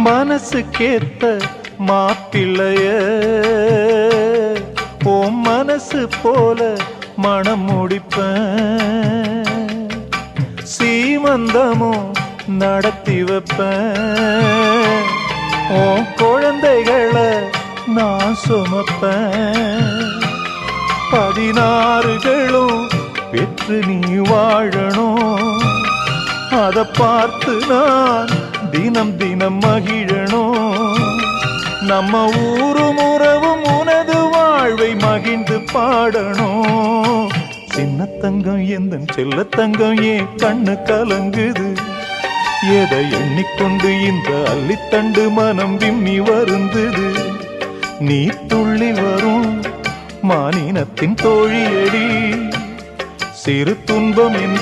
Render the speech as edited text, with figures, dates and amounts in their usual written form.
மனசுக்கேத்த மாப்பிள்ளைய உன் மனசு போல மனம் முடிப்பேன், சீமந்தமும் நடத்தி வைப்பேன், உன் குழந்தைகளை நான் சுமப்பேன், 16களும் பெற்று நீ வாழணும், அதை பார்த்து நான் தினம் தினம் மகிழணும், நம்ம ஊரும் உறவும் உனது வாழ்வை மகிழ்ந்து பாடணும். சின்ன தங்கம் எந்தன் செல்ல தங்கம் ஏன் கண்ணு கலங்குது, எதை எண்ணிக்கொண்டு இந்த அள்ளித்தண்டு மனம் விம்மி வருந்தது, நீ துள்ளி வரும் மானினத்தின் தோழியடி, சிறு துன்பம் என்ற